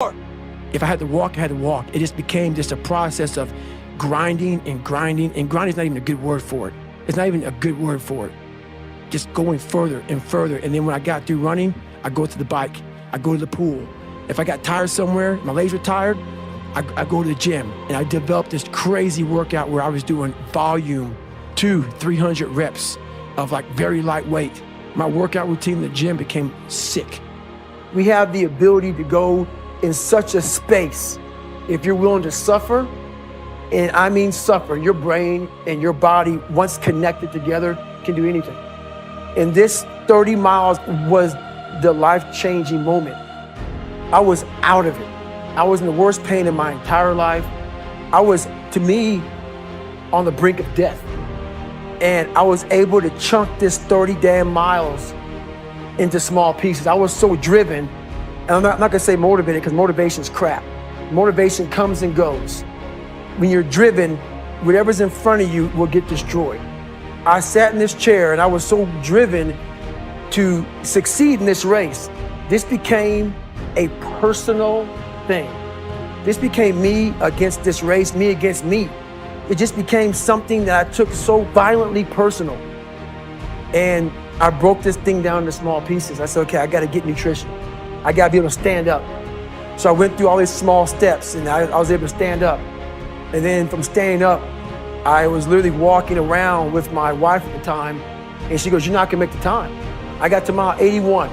If I had to walk, I had to walk. It just became just a process of grinding and grinding. And grinding is not even a good word for it. It's not even a good word for it. Just going further and further. And then when I got through running, I go to the bike. I go to the pool. If I got tired somewhere, my legs were tired, I go to the gym. And I developed this crazy workout where I was doing volume 200-300 reps of like very lightweight. My workout routine in the gym became sick. We have the ability to go in such a space if you're willing to suffer, and I mean suffer. Your brain and your body, once connected together, can do anything. And this 30 miles was the life-changing moment. I was out of it. I was in the worst pain in my entire life. I was, to me, on the brink of death. And I was able to chunk this 30 damn miles into small pieces. I was so driven, and I'm not gonna say motivated because motivation's crap. Motivation comes and goes. When you're driven, whatever's in front of you will get destroyed. I sat in this chair and I was so driven to succeed in this race. This became a personal thing. This became me against this race, me against me. It just became something that I took so violently personal. And I broke this thing down into small pieces. I said, okay, I gotta get nutrition. I gotta be able to stand up. So I went through all these small steps and I was able to stand up. And then from standing up, I was literally walking around with my wife at the time, and she goes, you're not gonna make the time. I got to mile 81.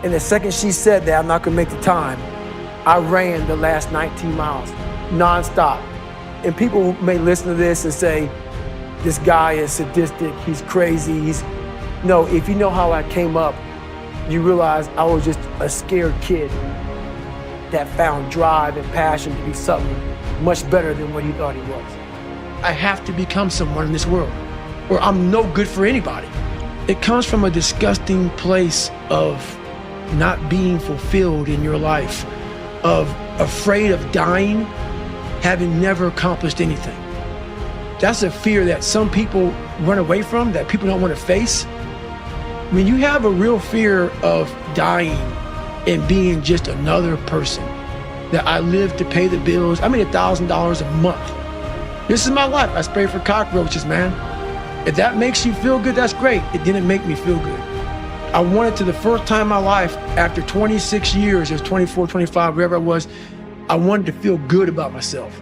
And the second she said that I'm not gonna make the time, I ran the last 19 miles, nonstop. And people may listen to this and say, this guy is sadistic, he's crazy, No, if you know how I came up, you realize I was just a scared kid that found drive and passion to be something much better than what he thought he was. I have to become someone in this world, or I'm no good for anybody. It comes from a disgusting place of not being fulfilled in your life, of afraid of dying, having never accomplished anything. That's a fear that some people run away from, that people don't want to face. When you have a real fear of dying and being just another person, that I live to pay the bills, I made $1,000 a month. This is my life. I spray for cockroaches, man. If that makes you feel good, that's great. It didn't make me feel good. I wanted to, the first time in my life, after 26 years, it was 24, 25, wherever I was, I wanted to feel good about myself.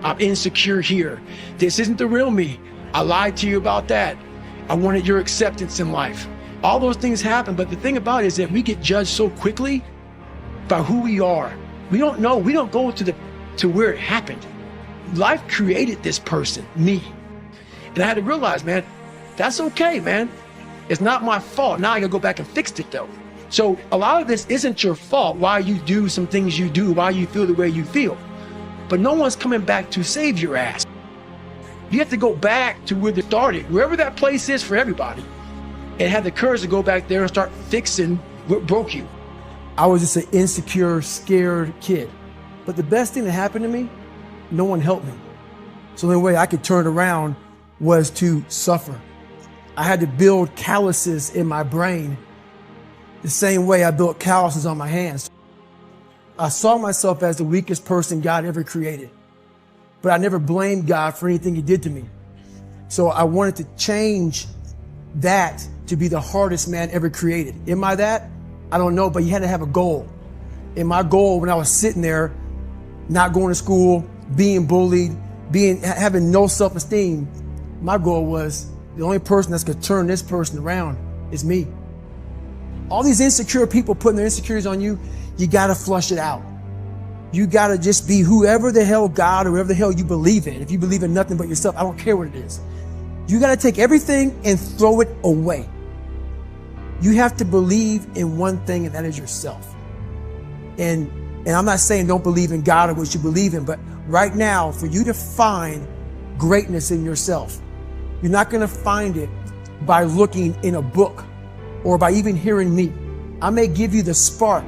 I'm insecure here. This isn't the real me. I lied to you about that. I wanted your acceptance in life. All those things happen, but the thing about it is that we get judged so quickly by who we are. We don't know, we don't go to where it happened. Life created this person, me. And I had to realize, man, that's okay, man. It's not my fault. Now I gotta go back and fix it though. So a lot of this isn't your fault, why you do some things you do, why you feel the way you feel. But no one's coming back to save your ass. You have to go back to where they started, wherever that place is for everybody, and have the courage to go back there and start fixing what broke you. I was just an insecure, scared kid. But the best thing that happened to me, no one helped me. So the only way I could turn it around was to suffer. I had to build calluses in my brain the same way I built calluses on my hands. I saw myself as the weakest person God ever created, but I never blamed God for anything he did to me. So I wanted to change that to be the hardest man ever created. Am I that? I don't know, but you had to have a goal. And my goal when I was sitting there, not going to school, being bullied, having no self-esteem, my goal was the only person that's gonna turn this person around is me. All these insecure people putting their insecurities on you, you gotta flush it out. You gotta just be whoever the hell God or whoever the hell you believe in. If you believe in nothing but yourself, I don't care what it is. You gotta take everything and throw it away. You have to believe in one thing, and that is yourself. And I'm not saying don't believe in God or what you believe in, but right now, for you to find greatness in yourself, you're not gonna find it by looking in a book or by even hearing me. I may give you the spark,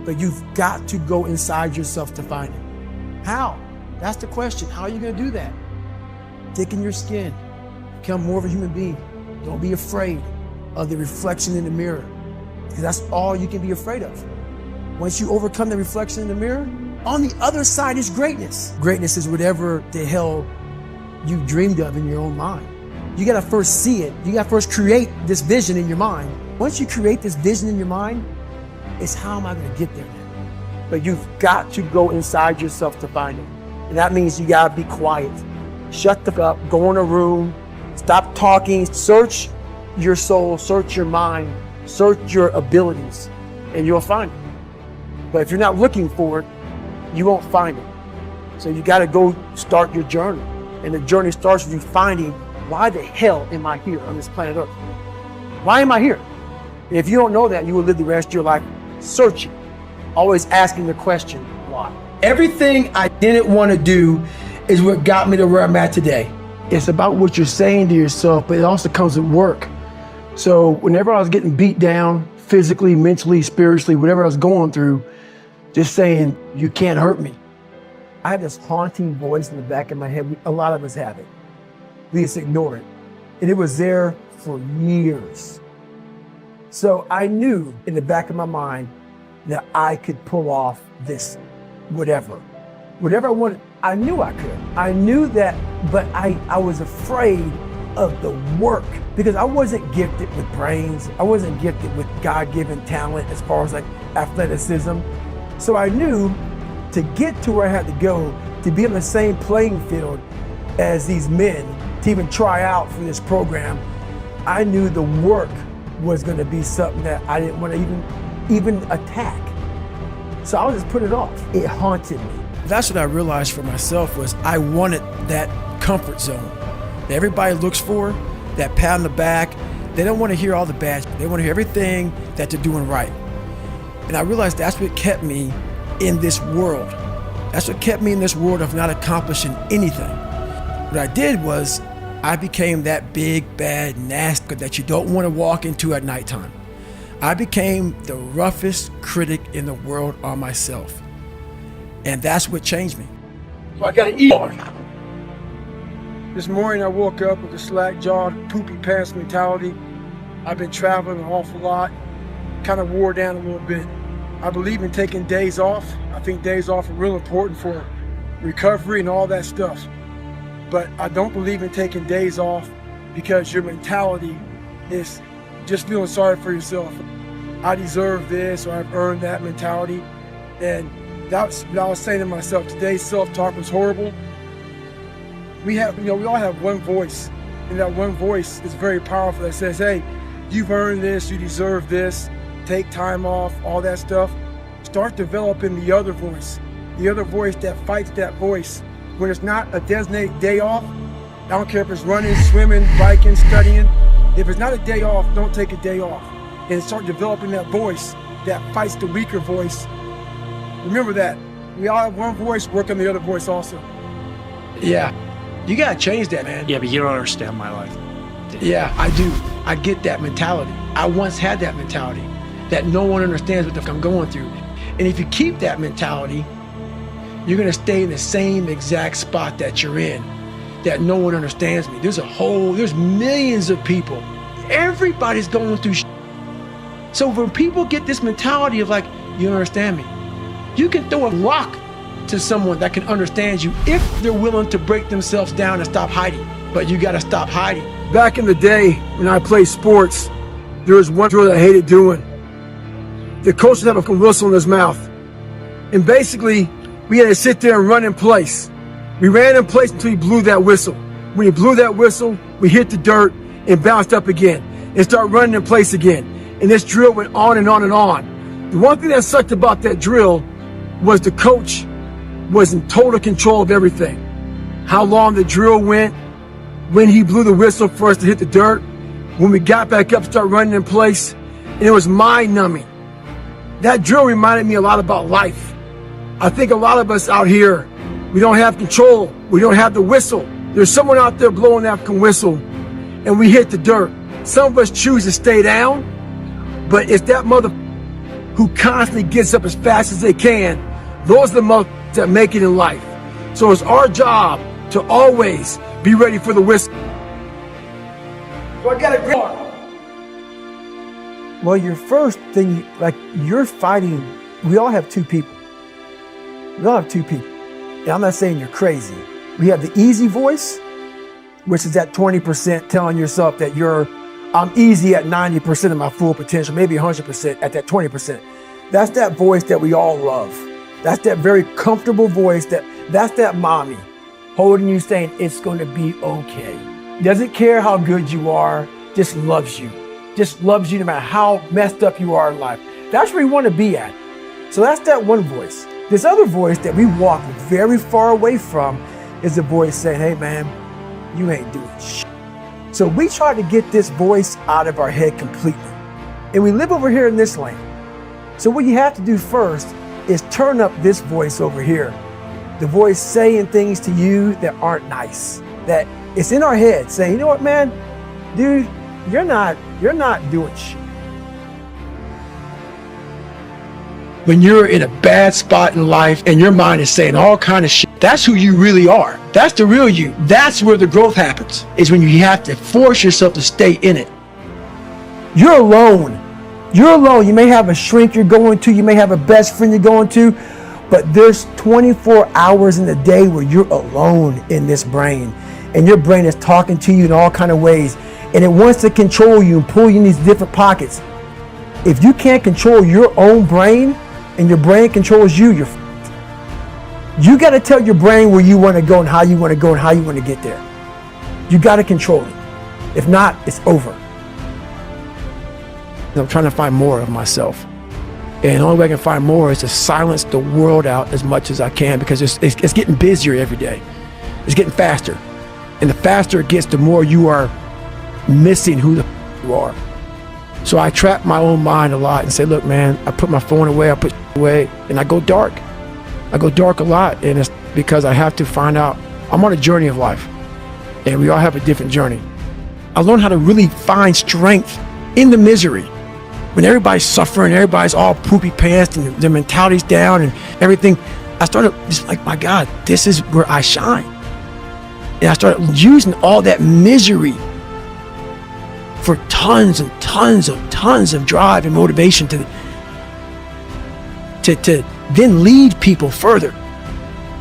but you've got to go inside yourself to find it. How? That's the question. How are you gonna do that? Thicken your skin, become more of a human being. Don't be afraid of the reflection in the mirror, because that's all you can be afraid of. Once you overcome the reflection in the mirror, on the other side is greatness. Greatness is whatever the hell you dreamed of in your own mind. You gotta first see it. You gotta first create this vision in your mind. Once you create this vision in your mind, it's how am I gonna get there now? But you've got to go inside yourself to find it. And that means you gotta be quiet. Shut the fuck up, go in a room, stop talking, search your soul, search your mind, search your abilities, and you'll find it. But if you're not looking for it, you won't find it. So you gotta go start your journey. And the journey starts with you finding, why the hell am I here on this planet Earth? Why am I here? And if you don't know that, you will live the rest of your life searching, always asking the question, why? Everything I didn't want to do is what got me to where I'm at today. It's about what you're saying to yourself, but it also comes with work. So whenever I was getting beat down, physically, mentally, spiritually, whatever I was going through, just saying, you can't hurt me. I had this haunting voice in the back of my head. A lot of us have it. We just ignore it. And it was there for years. So I knew in the back of my mind that I could pull off this, whatever I wanted. I knew I could. I knew that, but I was afraid of the work because I wasn't gifted with brains. I wasn't gifted with God-given talent as far as like athleticism. So I knew to get to where I had to go, to be on the same playing field as these men, to even try out for this program, I knew the work was gonna be something that I didn't want to even attack. So I would just put it off. It haunted me. That's what I realized for myself was I wanted that comfort zone that everybody looks for, that pat on the back. They don't want to hear all the bad. They want to hear everything that they're doing right. And I realized that's what kept me in this world. That's what kept me in this world of not accomplishing anything. What I did was I became that big, bad, nasty that you don't want to walk into at nighttime. I became the roughest critic in the world on myself. And that's what changed me. So I gotta eat. This morning I woke up with a slack-jawed, poopy pants mentality. I've been traveling an awful lot, kind of wore down a little bit. I believe in taking days off. I think days off are real important for recovery and all that stuff. But I don't believe in taking days off because your mentality is just feeling sorry for yourself. I deserve this, or I've earned that mentality. And that's what I was saying to myself. Today's self-talk was horrible. We all have one voice, and that one voice is very powerful that says, hey, you've earned this, you deserve this, take time off, all that stuff. Start developing the other voice that fights that voice. When it's not a designated day off, I don't care if it's running, swimming, biking, studying. If it's not a day off, don't take a day off. And start developing that voice that fights the weaker voice. Remember that. We all have one voice, work on the other voice also. Yeah, you gotta change that, man. Yeah, but you don't understand my life. Yeah, I do. I get that mentality. I once had that mentality that no one understands what the fuck I'm going through. And if you keep that mentality, you're gonna stay in the same exact spot that you're in, that no one understands me. There's millions of people. Everybody's going through shit. So when people get this mentality of like, you don't understand me, you can throw a rock to someone that can understand you if they're willing to break themselves down and stop hiding. But you gotta stop hiding. Back in the day when I played sports, there was one drill that I hated doing. The coach would have a whistle in his mouth. And basically, we had to sit there and run in place. We ran in place until he blew that whistle. When he blew that whistle, we hit the dirt and bounced up again and started running in place again. And this drill went on and on and on. The one thing that sucked about that drill was the coach was in total control of everything. How long the drill went, when he blew the whistle for us to hit the dirt, when we got back up, started running in place, and it was mind-numbing. That drill reminded me a lot about life. I think a lot of us out here, we don't have control. We don't have the whistle. There's someone out there blowing that whistle, and we hit the dirt. Some of us choose to stay down, but it's that mother who constantly gets up as fast as they can. Those are the mother that make it in life. So it's our job to always be ready for the whistle. So I got a grip. Well, your first thing, like you're fighting We all have two people. We all have two people. And I'm not saying you're crazy. We have the easy voice, which is that 20% telling yourself that I'm easy at 90% of my full potential, maybe 100% at that 20%. That's that voice that we all love. That's that very comfortable voice that's that mommy holding you saying it's going to be okay. Doesn't care how good you are, just loves you. Just loves you no matter how messed up you are in life. That's where you want to be at. So that's that one voice. This other voice that we walk very far away from is the voice saying, hey man, you ain't doing shit. So we try to get this voice out of our head completely. And we live over here in this lane. So what you have to do first is turn up this voice over here. The voice saying things to you that aren't nice. That it's in our head saying, you know what, man, dude, you're not doing shit. When you're in a bad spot in life and your mind is saying all kind of shit, that's who you really are. That's the real you. That's where the growth happens, is when you have to force yourself to stay in it. You're alone. You're alone. You may have a shrink you're going to. You may have a best friend you're going to. But there's 24 hours in the day where you're alone in this brain. And your brain is talking to you in all kind of ways. And it wants to control you and pull you in these different pockets. If you can't control your own brain and your brain controls you, you're f***ed. You got to tell your brain where you want to go and how you want to go and how you want to get there. You got to control it. If not, it's over. I'm trying to find more of myself. And the only way I can find more is to silence the world out as much as I can, because it's getting busier every day. It's getting faster. And the faster it gets, the more you are missing who the f*** you are. So I trap my own mind a lot and say, look, man, I put my phone away, I put away, and I go dark. I go dark a lot, and it's because I have to find out. I'm on a journey of life, and we all have a different journey. I learned how to really find strength in the misery. When everybody's suffering, everybody's all poopy pants and their mentality's down and everything, I started just like, my God, this is where I shine. And I started using all that misery for tons and tons of drive and motivation to then lead people further.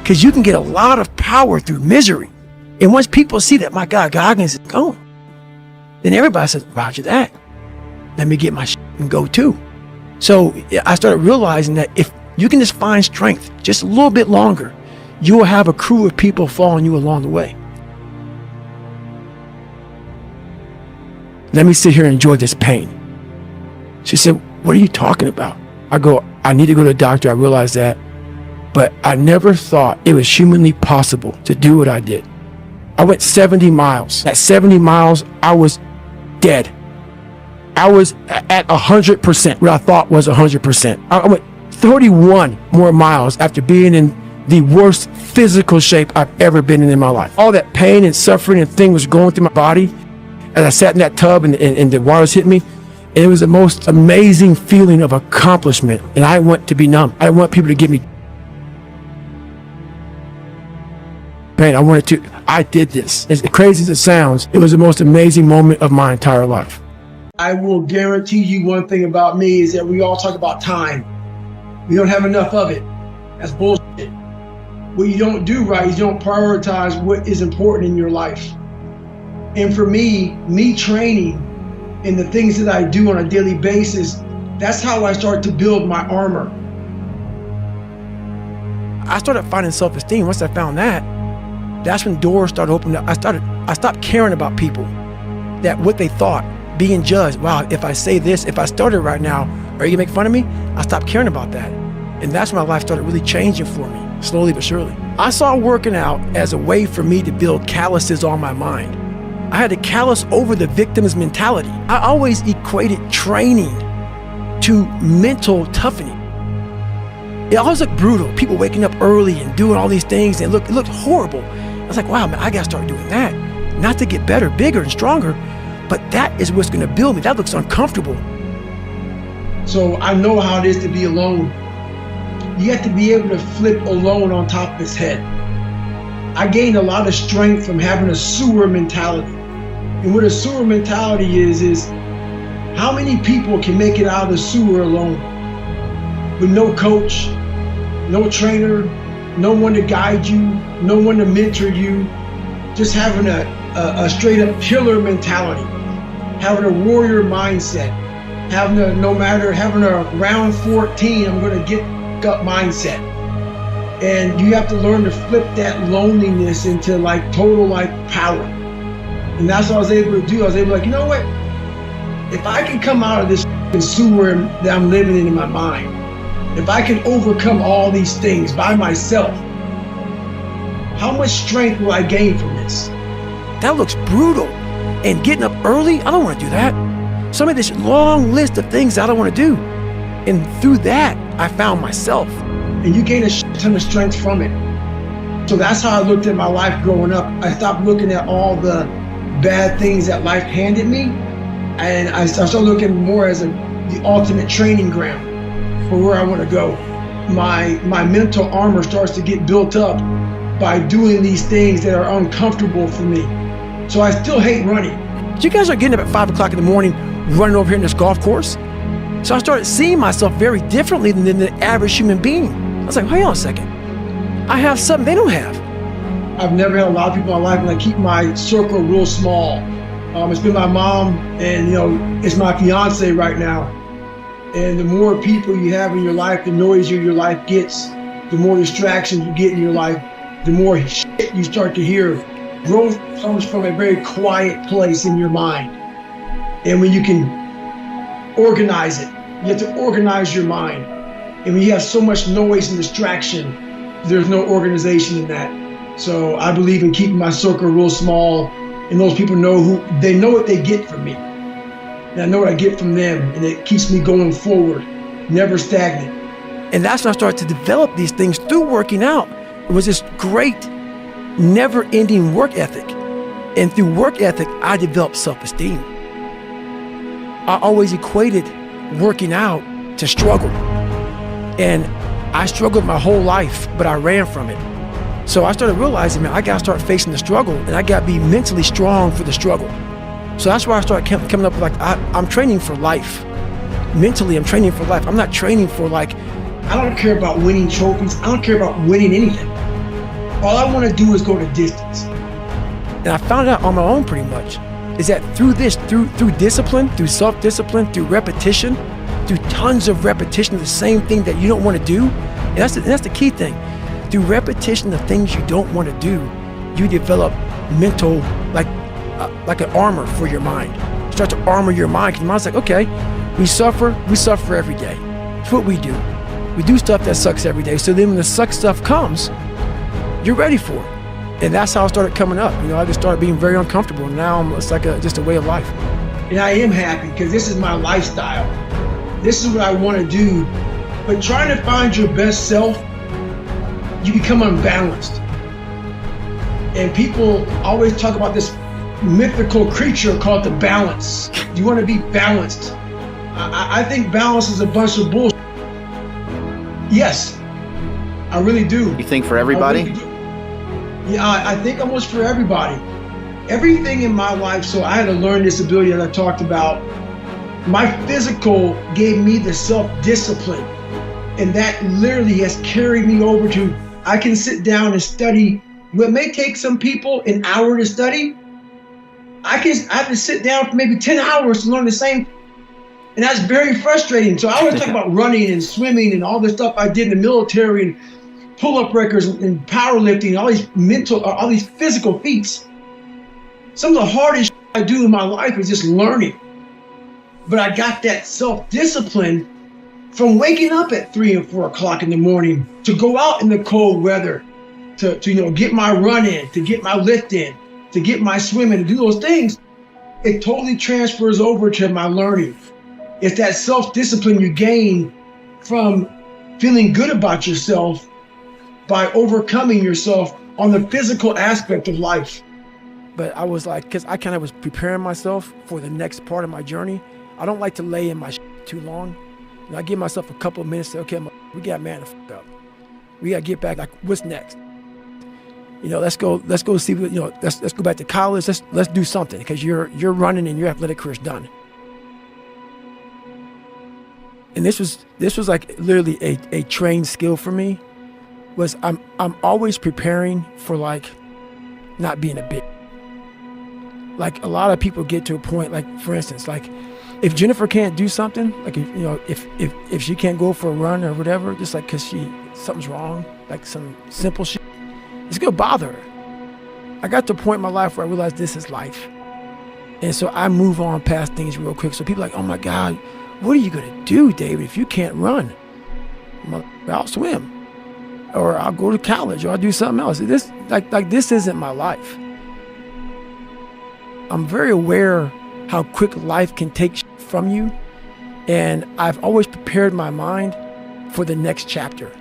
Because you can get a lot of power through misery. And once people see that, my God, Goggins is going, then everybody says, roger that. Let me get my shit and go too. So I started realizing that if you can just find strength just a little bit longer, you will have a crew of people following you along the way. Let me sit here and enjoy this pain. She said, what are you talking about? I go, I need to go to the doctor. I realized that. But I never thought it was humanly possible to do what I did. I went 70 miles. At 70 miles, I was dead. I was at 100%, what I thought was 100%. I went 31 more miles after being in the worst physical shape I've ever been in my life. All that pain and suffering and thing was going through my body as I sat in that tub and the water was hitting me. And it was the most amazing feeling of accomplishment. And I want to be numb. I want people to give me pain. I did this. As crazy as it sounds, it was the most amazing moment of my entire life. I will guarantee you one thing about me is that we all talk about time. We don't have enough of it. That's bullshit. What you don't do right is you don't prioritize what is important in your life. And for me training and the things that I do on a daily basis, that's how I start to build my armor. I started finding self-esteem. Once I found that, that's when doors started opening up. I stopped caring about people, that what they thought, being judged. Wow, if I say this, if I started right now, are you gonna make fun of me? I stopped caring about that. And that's when my life started really changing for me, slowly but surely. I saw working out as a way for me to build calluses on my mind. I had to callous over the victim's mentality. I always equated training to mental toughening. It always looked brutal. People waking up early and doing all these things, and it looked horrible. I was like, wow, man, I gotta start doing that. Not to get better, bigger, and stronger, but that is what's gonna build me. That looks uncomfortable. So I know how it is to be alone. You have to be able to flip alone on top of his head. I gained a lot of strength from having a sewer mentality. And what a sewer mentality is how many people can make it out of the sewer alone? with no coach, no trainer, no one to guide you, no one to mentor you, just having a straight up killer mentality, having a warrior mindset, having a round 14, I'm gonna get up mindset. And you have to learn to flip that loneliness into like total like power. And that's what I was able to do. I was able to like, you know what? If I can come out of this sewer that I'm living in my mind, if I can overcome all these things by myself, how much strength will I gain from this? That looks brutal. And getting up early, I don't want to do that. So I made this long list of things I don't want to do. And through that, I found myself. And you gain a ton of strength from it. So that's how I looked at my life growing up. I stopped looking at all the bad things that life handed me. And I started looking more as the ultimate training ground for where I want to go. My mental armor starts to get built up by doing these things that are uncomfortable for me. So I still hate running. You guys are getting up at 5 o'clock in the morning, running over here in this golf course. So I started seeing myself very differently than the average human being. I was like, hold on a second. I have something they don't have. I've never had a lot of people in my life, and I keep my circle real small. It's been my mom, and it's my fiance right now. And the more people you have in your life, the noisier your life gets, the more distractions you get in your life, the more shit you start to hear. Growth comes from a very quiet place in your mind. And when you can organize it, you have to organize your mind. And when you have so much noise and distraction, there's no organization in that. So I believe in keeping my circle real small, and those people know what they get from me. And I know what I get from them, and it keeps me going forward, never stagnant. And that's when I started to develop these things through working out. It was this great, never-ending work ethic. And through work ethic, I developed self-esteem. I always equated working out to struggle. And I struggled my whole life, but I ran from it. So I started realizing, man, I gotta start facing the struggle, and I gotta be mentally strong for the struggle. So that's why I started coming up with I'm training for life. Mentally, I'm training for life. I'm not training for I don't care about winning trophies. I don't care about winning anything. All I want to do is go the distance. And I found out on my own pretty much, is that through discipline, through self-discipline, through repetition, through tons of repetition of the same thing that you don't want to do, and that's the key thing. Through repetition of things you don't want to do, you develop mental, like an armor for your mind. You start to armor your mind, because your mind's like, okay, we suffer every day. It's what we do. We do stuff that sucks every day. So then when the suck stuff comes, you're ready for it. And that's how I started coming up. I just started being very uncomfortable. And now it's like just a way of life. And I am happy because this is my lifestyle. This is what I want to do. But trying to find your best self, you become unbalanced. And people always talk about this mythical creature called the balance. You want to be balanced. I think balance is a bunch of bullshit. Yes, I really do. You think for everybody? Yeah, I think almost for everybody. Everything in my life, so I had a learning disability that I talked about. My physical gave me the self-discipline, and that literally has carried me over to, I can sit down and study what may take some people an hour to study. I have to sit down for maybe 10 hours to learn the same. And that's very frustrating. So I always talk about running and swimming and all the stuff I did in the military and pull-up records and powerlifting, all these physical feats. Some of the hardest I do in my life is just learning. But I got that self-discipline from waking up at 3 and 4 o'clock in the morning to go out in the cold weather, to get my run in, to get my lift in, to get my swim in, to do those things. It totally transfers over to my learning. It's that self-discipline you gain from feeling good about yourself by overcoming yourself on the physical aspect of life. But I was because I kind of was preparing myself for the next part of my journey. I don't like to lay in my too long. I give myself a couple of minutes to, okay, we got man the fuck up. We got to get back, what's next? Let's go see, let's go back to college. Let's do something, because you're running and your athletic career's done. and this was like literally a trained skill for me, was I'm always preparing for like not being a bitch. Like a lot of people get to a point, like for instance, like if Jennifer can't do something, like if she can't go for a run or whatever, just like because something's wrong, like some simple shit, it's gonna bother her. I got to a point in my life where I realized this is life. And so I move on past things real quick. So people are like, oh my God, what are you gonna do, David, if you can't run? I'll swim, or I'll go to college, or I'll do something else. This isn't my life. I'm very aware how quick life can take from you. And I've always prepared my mind for the next chapter.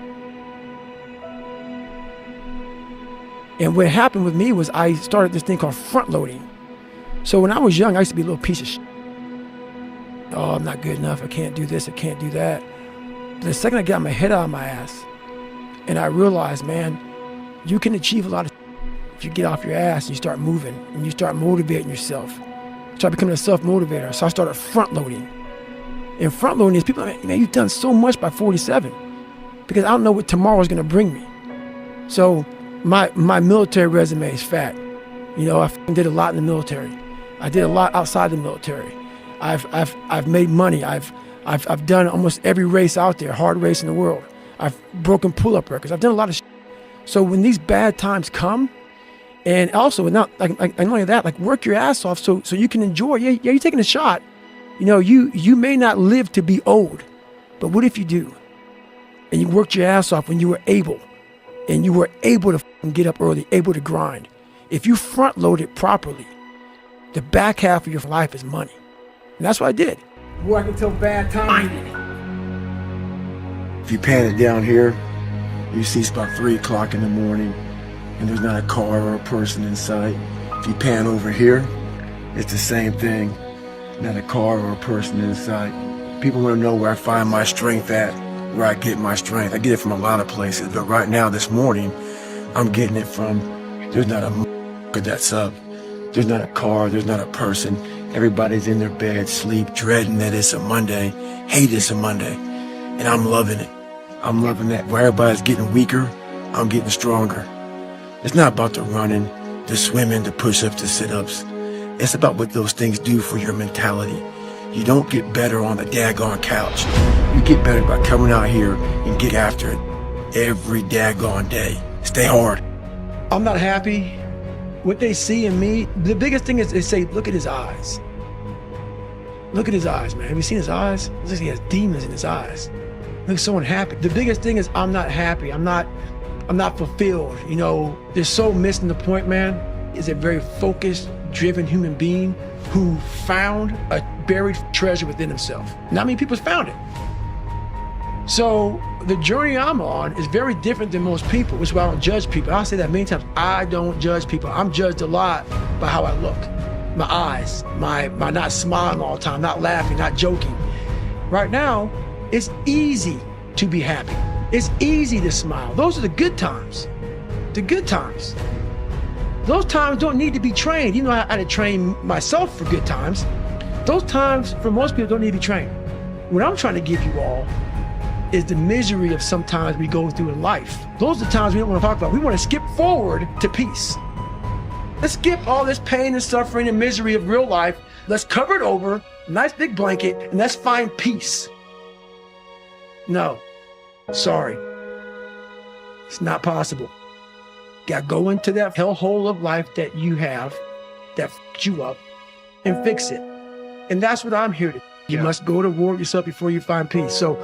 And what happened with me was I started this thing called front loading. So when I was young, I used to be a little piece of shit. Oh, I'm not good enough. I can't do this. I can't do that. But the second I got my head out of my ass and I realized, man, you can achieve a lot of if you get off your ass and you start moving and you start motivating yourself. Start becoming a self-motivator. So I started front loading. And front loading is people are like, man, you've done so much by 47 because I don't know what tomorrow's going to bring me. So my military resume is fat. You know, I did a lot in the military. I did a lot outside the military. I've made money. I've done almost every race out there, hard race in the world. I've broken pull-up records. I've done a lot of shit. So when these bad times come, and also not not only that, like work your ass off so you can enjoy. Yeah, you're taking a shot. You know, you may not live to be old, but what if you do? And you worked your ass off when you were able, and you were able to get up early, able to grind. If you front load it properly, the back half of your life is money. And that's what I did. Work until bad times. If you pan it down here, you see it's about 3 o'clock in the morning and there's not a car or a person in sight. If you pan over here, it's the same thing. Not a car or a person in sight. People want to know where I find my strength at, where I get my strength. I get it from a lot of places, but right now, this morning, I'm getting it from, there's not a that's up. There's not a car, there's not a person. Everybody's in their bed, sleep, dreading that it's a Monday, hate it's a Monday. And I'm loving it. I'm loving that. Where everybody's getting weaker, I'm getting stronger. It's not about the running, the swimming, the push-ups, the sit-ups. It's about what those things do for your mentality. You don't get better on the daggone couch. You get better by coming out here and get after it every daggone day. Stay hard. I'm not happy. What they see in me, the biggest thing is they say, look at his eyes. Look at his eyes, man. Have you seen his eyes? Looks like he has demons in his eyes. He looks so unhappy. The biggest thing is I'm not happy. I'm not fulfilled. You know, they're so missing the point, man. Is a very focused, driven human being who found a buried treasure within himself. Not many people's found it. So the journey I'm on is very different than most people, which is why I don't judge people. I'll say that many times. I don't judge people. I'm judged a lot by how I look. My eyes, my not smiling all the time, not laughing, not joking. Right now, it's easy to be happy. It's easy to smile. Those are the good times. The good times. Those times don't need to be trained. You know, I had to train myself for good times. Those times, for most people, don't need to be trained. What I'm trying to give you all is the misery of sometimes we go through in life. Those are the times we don't want to talk about. We want to skip forward to peace. Let's skip all this pain and suffering and misery of real life. Let's cover it over, nice big blanket, and let's find peace. No, sorry. It's not possible. You gotta go into that hellhole of life that you have, that f***ed you up, and fix it. And that's what I'm here to do. You must go to war with yourself before you find peace. So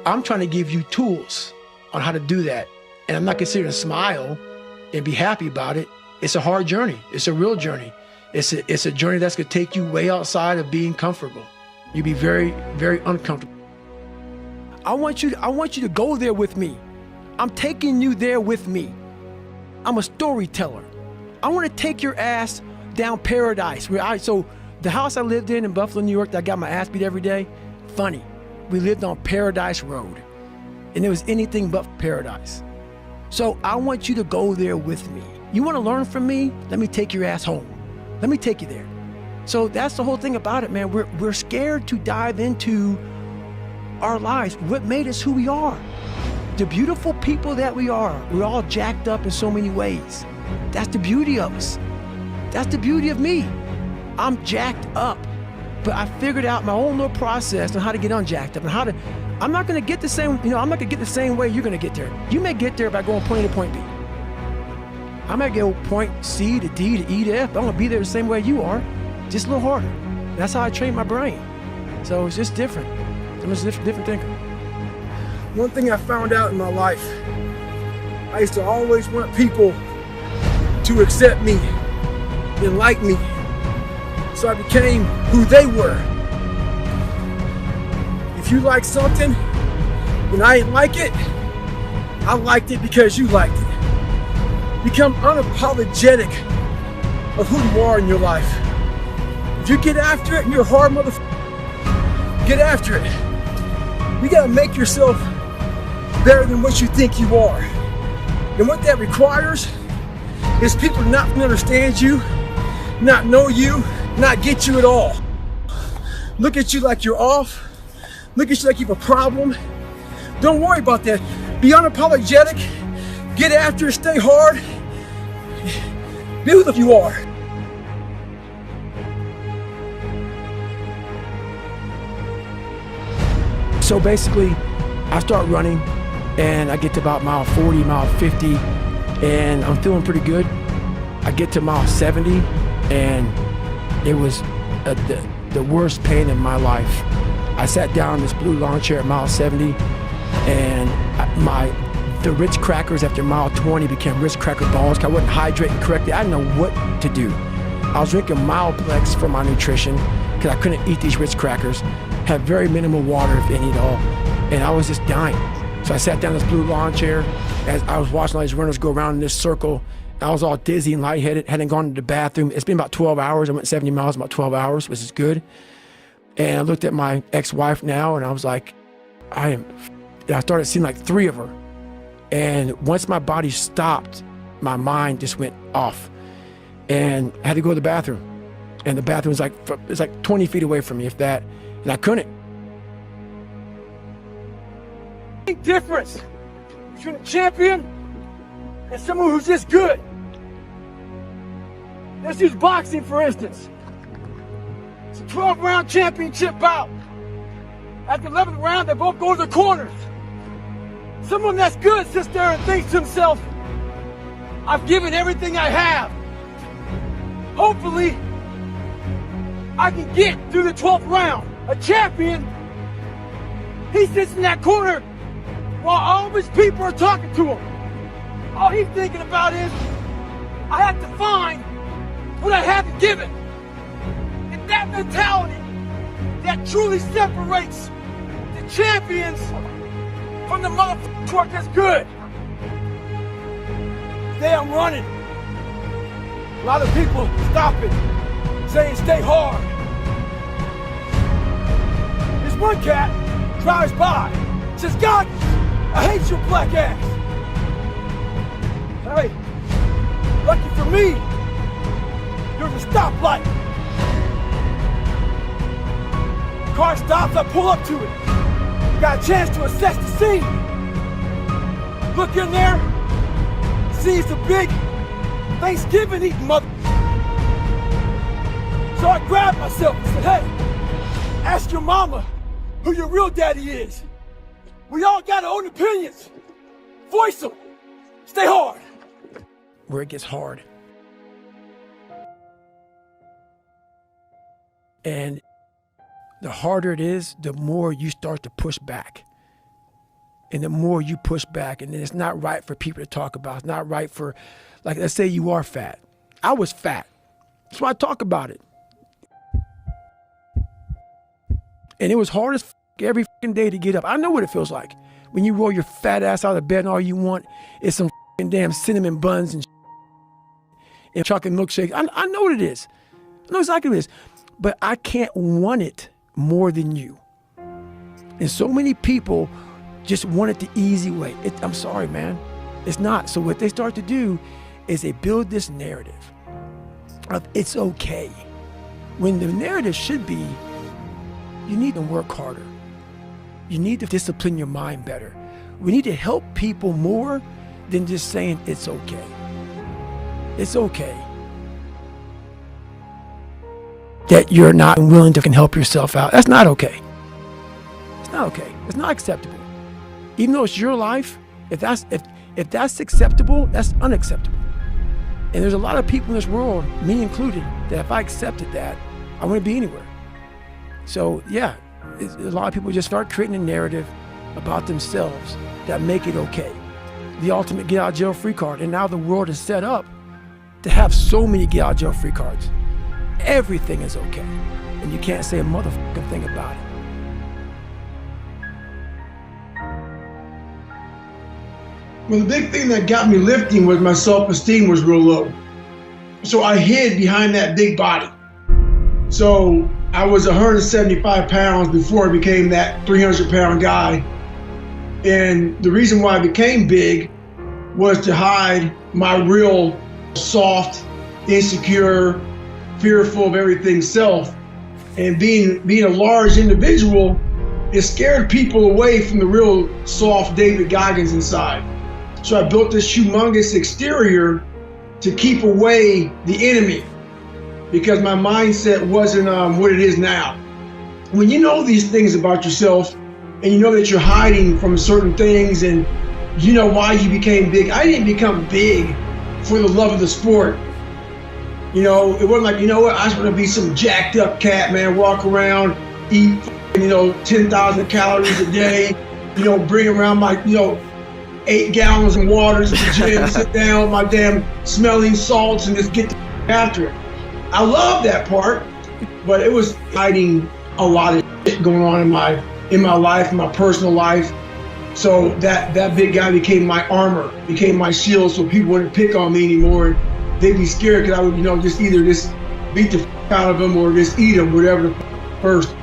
I'm trying to give you tools on how to do that. And I'm not considering smile and be happy about it. It's a hard journey. It's a real journey. It's a journey that's gonna take you way outside of being comfortable. You'll be very, very uncomfortable. I want you to go there with me. I'm taking you there with me. I'm a storyteller. I want to take your ass down paradise. So the house I lived in Buffalo, New York, that I got my ass beat every day, funny. We lived on Paradise Road, and it was anything but paradise. So I want you to go there with me. You want to learn from me? Let me take your ass home. Let me take you there. So that's the whole thing about it, man. We're scared to dive into our lives, what made us who we are. The beautiful people that we are, we're all jacked up in so many ways. That's the beauty of us. That's the beauty of me. I'm jacked up, but I figured out my own little process on how to get unjacked up and how to, I'm not gonna get the same, I'm not gonna get the same way you're gonna get there. You may get there by going point A to point B. I might go point C to D to E to F, but I'm gonna be there the same way you are, just a little harder. That's how I train my brain. So it's just different. I'm just a different thinker. One thing I found out in my life, I used to always want people to accept me and like me. So I became who they were. If you like something and I didn't like it, I liked it because you liked it. Become unapologetic of who you are in your life. If you get after it and you're a hard motherfucker, get after it. You gotta make yourself better than what you think you are. And what that requires is people not understand you, not know you, not get you at all. Look at you like you're off. Look at you like you have a problem. Don't worry about that. Be unapologetic. Get after it. Stay hard. Be who you are. So basically, I start running and I get to about mile 40, mile 50, and I'm feeling pretty good. I get to mile 70 and it was the worst pain in my life. I sat down in this blue lawn chair at mile 70 and the Ritz crackers after mile 20 became Ritz cracker balls because I wasn't hydrating correctly. I didn't know what to do. I was drinking Mileplex for my nutrition because I couldn't eat these Ritz crackers. Had very minimal water, if any at all, and I was just dying. So I sat down in this blue lawn chair as I was watching all these runners go around in this circle. I was all dizzy and lightheaded, hadn't gone to the bathroom. It's been about 12 hours. I went 70 miles in about 12 hours, which is good. And I looked at my ex-wife now and I was like, I started seeing like 3 of her. And once my body stopped, my mind just went off. And I had to go to the bathroom. And the bathroom was it's like 20 feet away from me, if that. And I couldn't. Big difference between a champion and someone who's just good. Let's use boxing, for instance. It's a 12-round championship bout. At the 11th round, they both go to the corners. Someone that's good sits there and thinks to himself, I've given everything I have. Hopefully, I can get through the 12th round. A champion, he sits in that corner while all of his people are talking to him. All he's thinking about is, I have to find what I haven't given. And that mentality that truly separates the champions from the motherfuckers who are just good. Today I'm running. A lot of people stopping, saying stay hard. This one cat drives by, says, Goggins, I hate your black ass. Hey, lucky for me, there's a stoplight. Car stops, I pull up to it. Got a chance to assess the scene. Look in there, sees the big Thanksgiving eating mother. So I grabbed myself and said, hey, ask your mama who your real daddy is. We all got our own opinions. Voice them. Stay hard. Where it gets hard. And the harder it is, the more you start to push back. And the more you push back, and then it's not right for people to talk about. It's not right for, like, let's say you are fat. I was fat. That's why I talk about it. And it was hard as every day to get up. I know what it feels like. When you roll your fat ass out of bed and all you want is some damn cinnamon buns and chocolate milkshakes. I know what it is. I know exactly what it is. But I can't want it more than you. And so many people just want it the easy way. I'm sorry, man. It's not. So what they start to do is they build this narrative of it's okay. When the narrative should be, you need to work harder. You need to discipline your mind better. We need to help people more than just saying it's okay. It's okay that you're not willing to help yourself out. That's not okay. It's not okay. It's not acceptable. Even though it's your life, if that's acceptable, that's unacceptable. And there's a lot of people in this world, me included, that if I accepted that, I wouldn't be anywhere. So yeah, a lot of people just start creating a narrative about themselves that make it okay. The ultimate get out of jail free card. And now the world is set up to have so many get out of jail free cards. Everything is okay. And you can't say a motherfucking thing about it. Well, the big thing that got me lifting was my self-esteem was real low. So I hid behind that big body. So I was 175 pounds before I became that 300-pound guy. And the reason why I became big was to hide my real soft, insecure, fearful of everything self. And being a large individual, it scared people away from the real soft David Goggins inside. So I built this humongous exterior to keep away the enemy because my mindset wasn't what it is now. When you know these things about yourself and you know that you're hiding from certain things and you know why you became big. I didn't become big for the love of the sport. You know, it wasn't like, you know what, I just want to be some jacked up cat, man, walk around, eat, 10,000 calories a day, bring around my, 8 gallons of waters at the gym, sit down with my damn smelling salts and just get after it. I love that part, but it was hiding a lot of shit going on in my life, in my personal life. So that big guy became my armor, became my shield, so people wouldn't pick on me anymore. They'd be scared because I would, just either just beat the out of them or just eat them, whatever first.